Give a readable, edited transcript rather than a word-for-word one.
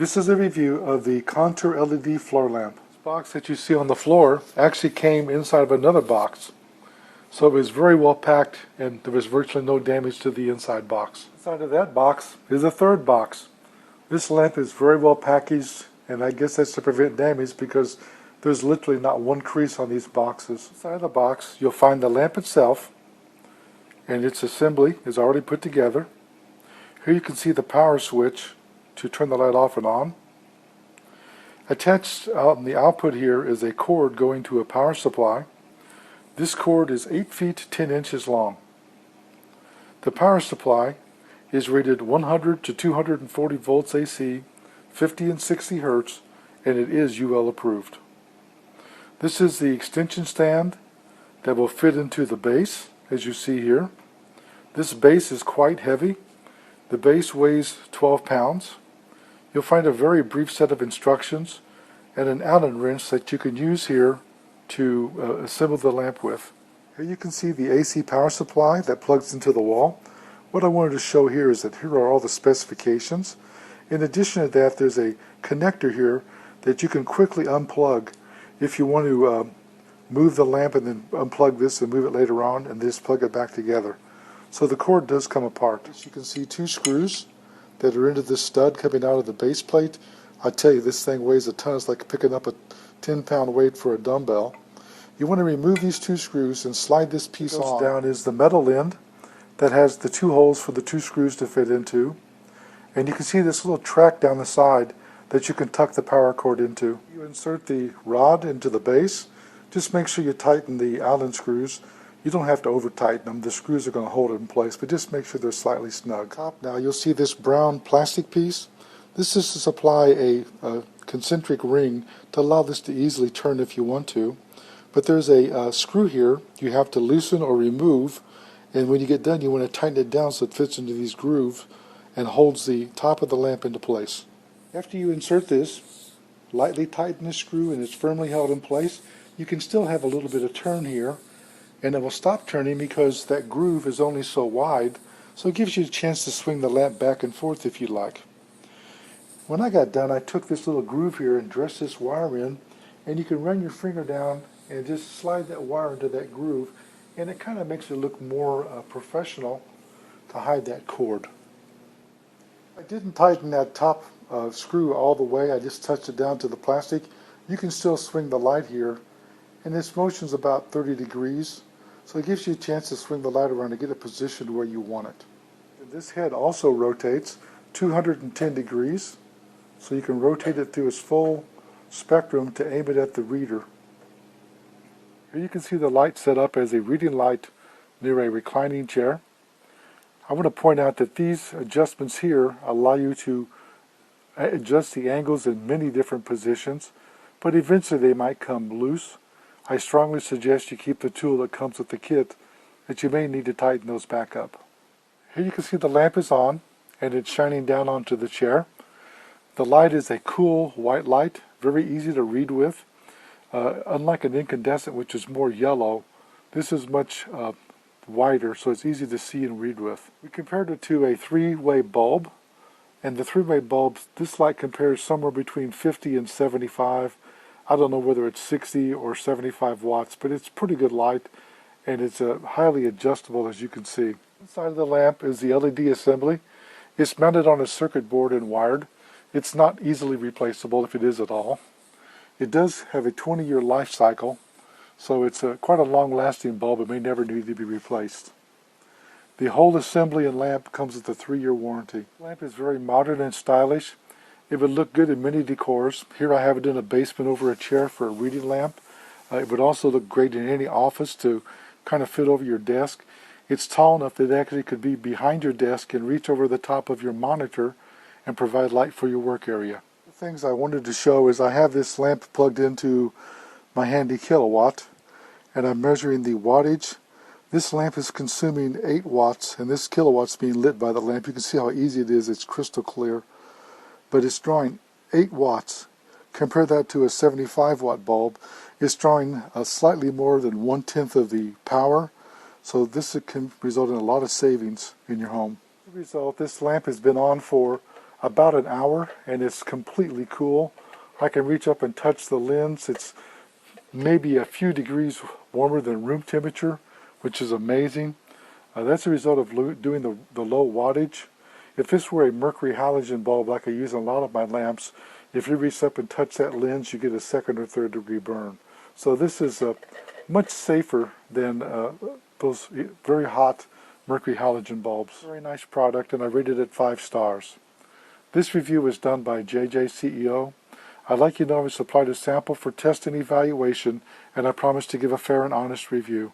This is a review of the Contour LED floor lamp. This box that you see on the floor actually came inside of another box. So it was very well packed and there was virtually no damage to the inside box. Inside of that box is a third box. This lamp is very well packaged, and I guess that's to prevent damage because there's literally not one crease on these boxes. Inside the box you'll find the lamp itself, and its assembly is already put together. Here you can see the power switch to turn the light off and on. Attached out in the output here is a cord going to a power supply. This cord is 8 feet 10 inches long. The power supply is rated 100 to 240 volts AC, 50 and 60 Hertz, and it is UL approved. This is the extension stand that will fit into the base, as you see here. This base is quite heavy. The base weighs 12 pounds. You'll find a very brief set of instructions and an Allen wrench that you can use here to assemble the lamp with. Here you can see the AC power supply that plugs into the wall. What I wanted to show here is that here are all the specifications. In addition to that, there's a connector here that you can quickly unplug if you want to move the lamp and then unplug this and move it later on and just plug it back together. So the cord does come apart. As you can see, 2 screws that are into this stud coming out of the base plate. I tell you, this thing weighs a ton. It's like picking up a 10-pound weight for a dumbbell. You want to remove these 2 screws and slide this piece on. Down is the metal end that has the 2 holes for the 2 screws to fit into. And you can see this little track down the side that you can tuck the power cord into. You insert the rod into the base. Just make sure you tighten the Allen screws. You don't have to over tighten them. The screws are going to hold it in place, but just make sure they're slightly snug. Now you'll see this brown plastic piece. This is to supply a concentric ring to allow this to easily turn if you want to. But there's a screw here you have to loosen or remove, and when you get done you want to tighten it down so it fits into these grooves and holds the top of the lamp into place. After you insert this, lightly tighten the screw and it's firmly held in place. You can still have a little bit of turn here, and it will stop turning because that groove is only so wide, so it gives you a chance to swing the lamp back and forth if you like. When I got done, I took this little groove here and dressed this wire in, and you can run your finger down and just slide that wire into that groove, and it kind of makes it look more professional to hide that cord. I didn't tighten that top screw all the way. I just touched it down to the plastic. You can still swing the light here, and this motion's about 30 degrees. So it gives you a chance to swing the light around and get it positioned where you want it. And this head also rotates 210 degrees, so you can rotate it through its full spectrum to aim it at the reader. Here you can see the light set up as a reading light near a reclining chair. I want to point out that these adjustments here allow you to adjust the angles in many different positions, but eventually they might come loose. I strongly suggest you keep the tool that comes with the kit, that you may need to tighten those back up. Here you can see the lamp is on and it's shining down onto the chair. The light is a cool white light, very easy to read with. Unlike an incandescent, which is more yellow, this is much wider, so it's easy to see and read with. We compared it to a 3-way bulb, and the 3-way bulbs, this light compares somewhere between 50 and 75. I don't know whether it's 60 or 75 watts, but it's pretty good light, and it's highly adjustable, as you can see. Inside of the lamp is the LED assembly. It's mounted on a circuit board and wired. It's not easily replaceable, if it is at all. It does have a 20-year life cycle, so it's quite a long-lasting bulb. It may never need to be replaced. The whole assembly and lamp comes with a 3-year warranty. The lamp is very modern and stylish. It would look good in many decors. Here I have it in a basement over a chair for a reading lamp. It would also look great in any office to kind of fit over your desk. It's tall enough that it actually could be behind your desk and reach over the top of your monitor and provide light for your work area. The things I wanted to show is I have this lamp plugged into my handy kilowatt, and I'm measuring the wattage. This lamp is consuming 8 watts, and this kilowatt's being lit by the lamp. You can see how easy it is. It's crystal clear. But it's drawing 8 watts. Compare that to a 75 watt bulb. It's drawing slightly more than 1/10 of the power, so this can result in a lot of savings in your home. The result, this lamp has been on for about an hour, and it's completely cool. I can reach up and touch the lens. It's maybe a few degrees warmer than room temperature, which is amazing. That's a result of doing the low wattage. If this were a mercury halogen bulb like I use in a lot of my lamps, if you reach up and touch that lens, you get a second or third degree burn. So this is much safer than those very hot mercury halogen bulbs. Very nice product, and I rated it 5 stars. This review was done by JJ CEO. I'd like you to know I supplied a sample for test and evaluation, and I promise to give a fair and honest review.